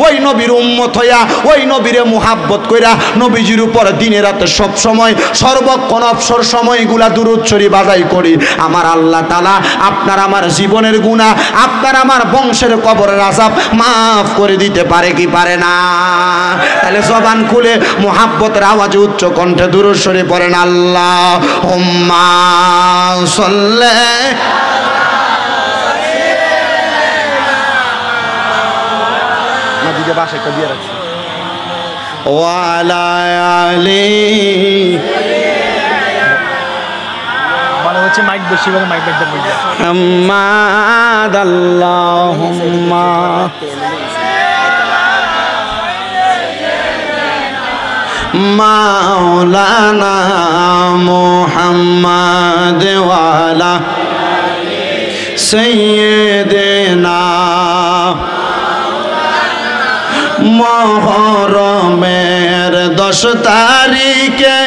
ওই নবীর উম্মত হইয়া ওই নবীরে মুহাব্বত কইরা নবীজির উপর দিনে রাতে সব সময় সর্বক্ষণ অবসর সময়গুলা দুরূদ শরীফ আদায় করি, আমার আল্লাহ তাআলা আপনার আমার জীবনের গুনাহ, আপনার আমার বংশের কবরের আযাব মাফ করে দিতে পারে কি পারে না? তাহলে জবান খুলে মুহাব্বতের আওয়াজে উচ্চ কণ্ঠে দুরূদ শরীফ পড়েন, আল্লাহুম্মা সাল্লি মাদিকে বাসা একটা দিয়ে রাখছি ওয়া আলা আলি মানে হচ্ছে মাইক বেশি করে মাইক ব্যাগটা বলবে মুহাম্মাদ আল্লাহুম্মা মাওলানা মুহাম্মাদ ওয়া আলা সাইয়্যিদিনা মুহররমের 10 তারিখে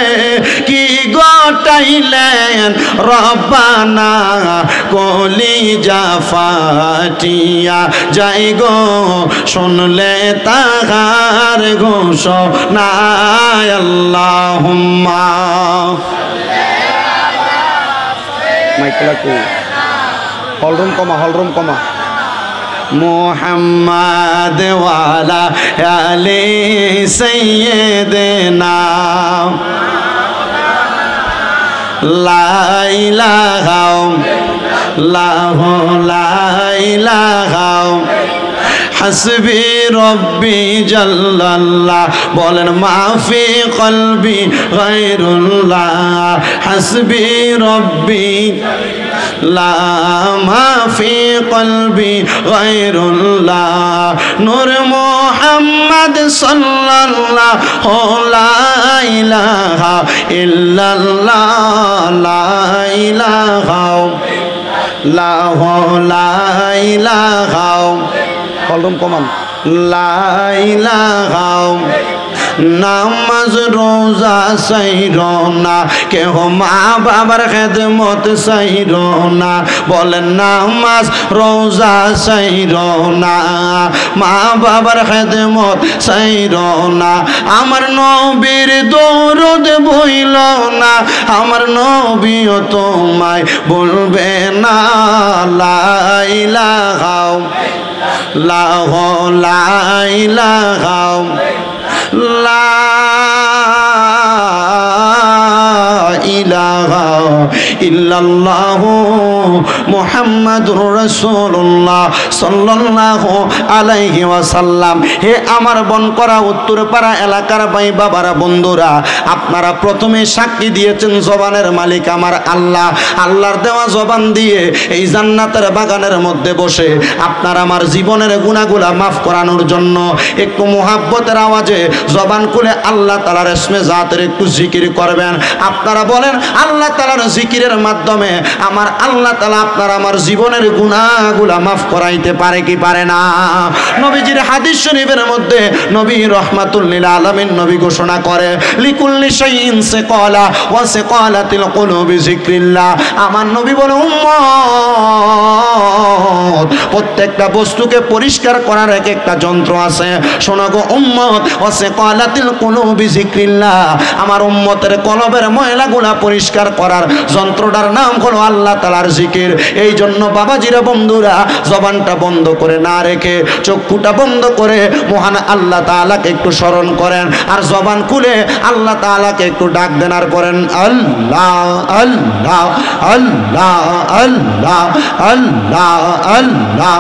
কি গটাইলেন রব্বানা, কলিজা ফাটিয়া যাই গো শুনলে তাহার ঘোষণা, আল্লাহুম্মা মাইকলা কো হলরুম কমা মুহাম্মাদ ওয়া আলা আলি সাইয়্যিদিনা লা ইলাহা ইল্লাল্লাহু লা ইলাহা হাসবি রব্বি জাল্লাল্লাহ, বলেন মাফি কলবি গায়রুল্লাহ, হাসবি রব্বি লা মাফি কলবি গায়রুল্লাহ, নূর মুহাম্মদ সাল্লাল্লাহু লা ইলাহা ইল্লাল্লাহ, লা ইলাহা লা ইলাহা কলরম কমান লা ইলাহা, নামাজ রোজা সাইরো না, কেহ মা বাবার খেদমত সাইরো না, বলেন নামাজ রোজা সাইরো না, মা বাবার খেদমত সাইরো না, আমার নবীর দরুদ ভুইল না, আমার নবীও তোমায় বলবে না, লা ইলাহা লা ইলাহা লা ইলাহা ইল্লাল্লাহু মুহাম্মাদুর রাসূলুল্লাহ সাল্লাল্লাহু আলাইহি ওয়াসাল্লাম। হে আমার বনকরা উত্তরপাড়া এলাকার ভাই বাবারা বন্ধুরা, আপনারা প্রথমে সাক্ষী দিয়েছেন জবানের মালিক আমার আল্লাহ। আল্লাহর দেওয়া জবান দিয়ে এই জান্নাতের বাগানের মধ্যে বসে আপনার আমার জীবনের গুনাহগুলা মাফ করানোর জন্য একটু মুহাব্বতের আওয়াজে জবান খুলে আল্লাহ তাআলার ইসমে জাতের একটু জিকির করবেন। আপনারা বলেন আল্লাহ তাআলার জিকিরের মাধ্যমে আমার আল্লাহ তাআলা আপনার আমার জীবনের গুনাহগুলা মাফ করাইতে পারে কি পারে না? নবীজির হাদিস শরীফের মধ্যে নবী রাহমাতুল লিল আলামিন নবী ঘোষণা করে, লিকুল্লি শাইইন সিকালা ওয়া সিকালাতিল কুলুবি যিকরিল্লাহ। আমার নবী বলে, উম্মত, প্রত্যেকটা বস্তুকে পরিষ্কার করার এক একটা যন্ত্র আছে। শোনো গো উম্মত, ওয়া সিকালাতিল কুলুবি যিকরিল্লাহ, আমার উম্মতের কলবের ময়লাগুলা পরিষ্কার করার যন্ত্রটার নাম হলো আল্লাহ তাআলার জিকির। এই জন্য বাবাজিরা বন্ধুরা, জবানটা বন্ধ করে না রেখে চক্ষুটা বন্ধ করে মহান আল্লাহ তাআলাকে একটু স্মরণ করেন, আর জবান খুলে আল্লাহ তাআলাকে একটু ডাক দেন আর করেন আল্লাহ আল্লাহ আল্লাহ আল্লাহ আল্লাহ আল্লাহ।